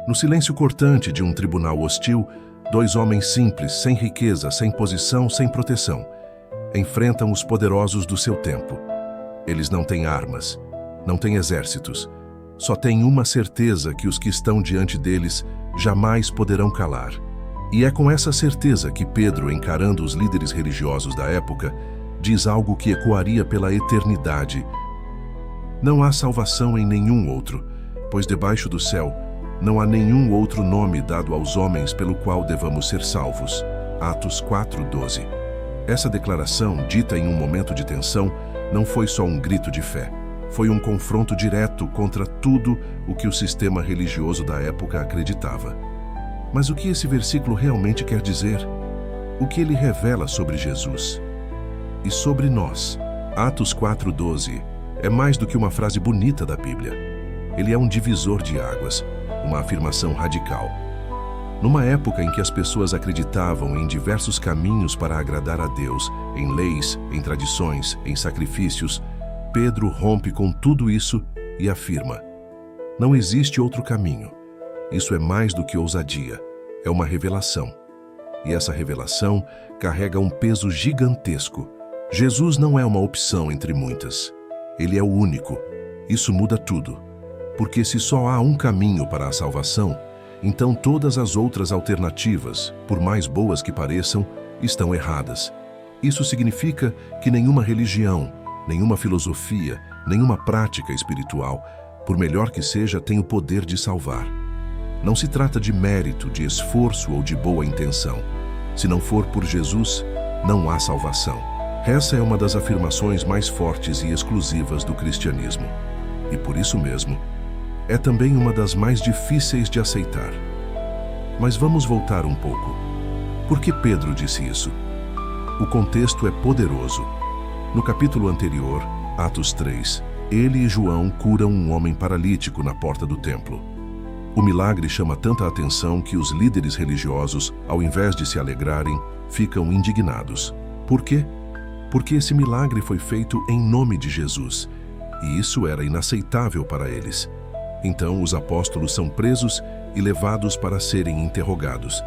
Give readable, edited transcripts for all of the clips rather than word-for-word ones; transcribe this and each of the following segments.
No silêncio cortante de um tribunal hostil, dois homens simples, sem riqueza, sem posição, sem proteção, enfrentam os poderosos do seu tempo. Eles não têm armas, não têm exércitos, só têm uma certeza que os que estão diante deles jamais poderão calar. E é com essa certeza que Pedro, encarando os líderes religiosos da época, diz algo que ecoaria pela eternidade: não há salvação em nenhum outro, pois debaixo do céu não há nenhum outro nome dado aos homens pelo qual devamos ser salvos. Atos 4:12. Essa declaração, dita em um momento de tensão, não foi só um grito de fé. Foi um confronto direto contra tudo o que o sistema religioso da época acreditava. Mas o que esse versículo realmente quer dizer? O que ele revela sobre Jesus? E sobre nós? Atos 4:12 é mais do que uma frase bonita da Bíblia. Ele é um divisor de águas, uma afirmação radical. Numa época em que as pessoas acreditavam em diversos caminhos para agradar a Deus, em leis, em tradições, em sacrifícios, Pedro rompe com tudo isso e afirma: não existe outro caminho. Isso é mais do que ousadia, é uma revelação. E essa revelação carrega um peso gigantesco. Jesus não é uma opção entre muitas. Ele é o único. Isso muda tudo. Porque se só há um caminho para a salvação, então todas as outras alternativas, por mais boas que pareçam, estão erradas. Isso significa que nenhuma religião, nenhuma filosofia, nenhuma prática espiritual, por melhor que seja, tem o poder de salvar. Não se trata de mérito, de esforço ou de boa intenção. Se não for por Jesus, não há salvação. Essa é uma das afirmações mais fortes e exclusivas do cristianismo. E por isso mesmo, é também uma das mais difíceis de aceitar. Mas vamos voltar um pouco. Por que Pedro disse isso? O contexto é poderoso. No capítulo anterior, Atos 3, ele e João curam um homem paralítico na porta do templo. O milagre chama tanta atenção que os líderes religiosos, ao invés de se alegrarem, ficam indignados. Por quê? Porque esse milagre foi feito em nome de Jesus, e isso era inaceitável para eles. Então os apóstolos são presos e levados para serem interrogados.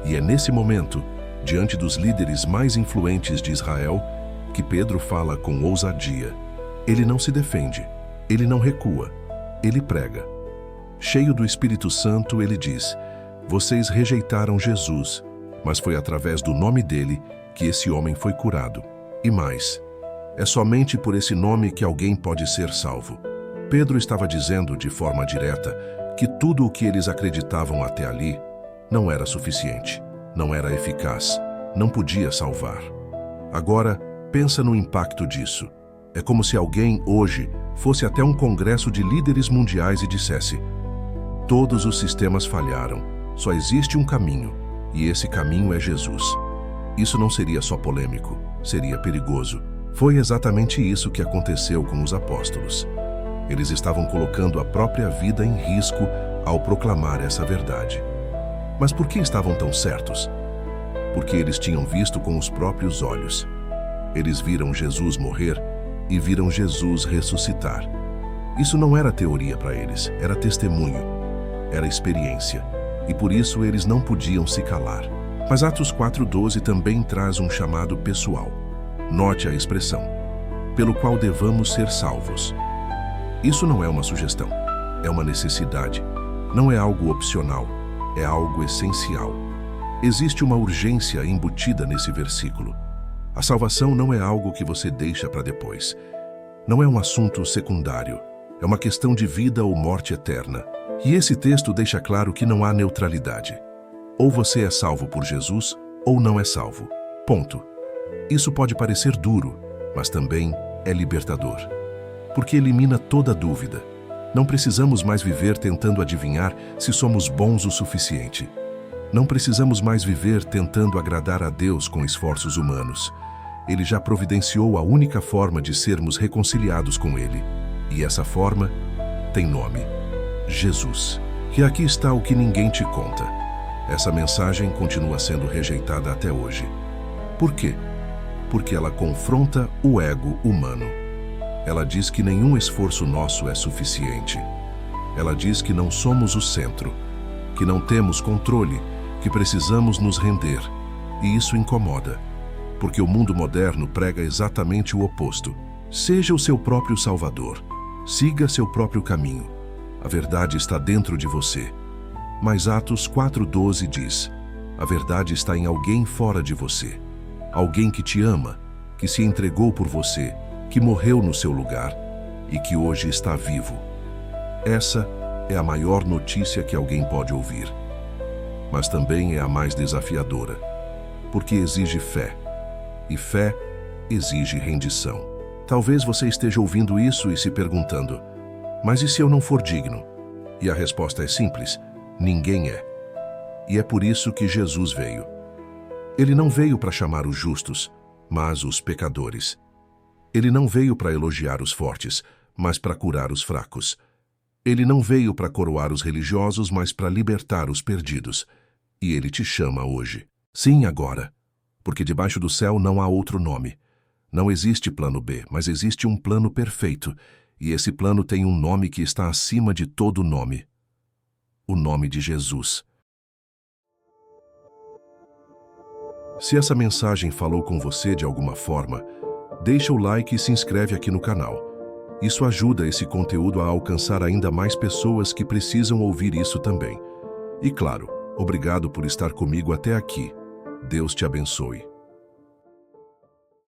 E é nesse momento, diante dos líderes mais influentes de Israel, que Pedro fala com ousadia. Ele não se defende, ele não recua, ele prega. Cheio do Espírito Santo, ele diz: vocês rejeitaram Jesus, mas foi através do nome dele que esse homem foi curado. E mais, é somente por esse nome que alguém pode ser salvo. Pedro estava dizendo de forma direta que tudo o que eles acreditavam até ali não era suficiente, não era eficaz, não podia salvar. Agora, pensa no impacto disso. É como se alguém hoje fosse até um congresso de líderes mundiais e dissesse: todos os sistemas falharam, só existe um caminho, e esse caminho é Jesus. Isso não seria só polêmico, seria perigoso. Foi exatamente isso que aconteceu com os apóstolos. Eles estavam colocando a própria vida em risco ao proclamar essa verdade. Mas por que estavam tão certos? Porque eles tinham visto com os próprios olhos. Eles viram Jesus morrer e viram Jesus ressuscitar. Isso não era teoria para eles, era testemunho, era experiência. E por isso eles não podiam se calar. Mas Atos 4:12 também traz um chamado pessoal. Note a expressão: pelo qual devamos ser salvos. Isso não é uma sugestão, é uma necessidade. Não é algo opcional, é algo essencial. Existe uma urgência embutida nesse versículo. A salvação não é algo que você deixa para depois. Não é um assunto secundário. É uma questão de vida ou morte eterna. E esse texto deixa claro que não há neutralidade. Ou você é salvo por Jesus, ou não é salvo. Ponto. Isso pode parecer duro, mas também é libertador. Porque elimina toda dúvida. Não precisamos mais viver tentando adivinhar se somos bons o suficiente. Não precisamos mais viver tentando agradar a Deus com esforços humanos. Ele já providenciou a única forma de sermos reconciliados com Ele. E essa forma tem nome: Jesus. E aqui está o que ninguém te conta. Essa mensagem continua sendo rejeitada até hoje. Por quê? Porque ela confronta o ego humano. Ela diz que nenhum esforço nosso é suficiente. Ela diz que não somos o centro. que não temos controle, que precisamos nos render. E isso incomoda, porque o mundo moderno prega exatamente o oposto. Seja o seu próprio salvador. Siga seu próprio caminho. A verdade está dentro de você. Mas Atos 4:12 diz: a verdade está em alguém fora de você. Alguém que te ama, que se entregou por você, que morreu no seu lugar e que hoje está vivo. Essa é a maior notícia que alguém pode ouvir. Mas também é a mais desafiadora, porque exige fé. E fé exige rendição. Talvez você esteja ouvindo isso e se perguntando: mas e se eu não for digno? E a resposta é simples: ninguém é. E é por isso que Jesus veio. Ele não veio para chamar os justos, mas os pecadores. Ele não veio para elogiar os fortes, mas para curar os fracos. Ele não veio para coroar os religiosos, mas para libertar os perdidos. E ele te chama hoje. Sim, agora. Porque debaixo do céu não há outro nome. Não existe plano B, mas existe um plano perfeito. E esse plano tem um nome que está acima de todo nome. O nome de Jesus. Se essa mensagem falou com você de alguma forma, deixa o like e se inscreve aqui no canal. Isso ajuda esse conteúdo a alcançar ainda mais pessoas que precisam ouvir isso também. E claro, obrigado por estar comigo até aqui. Deus te abençoe.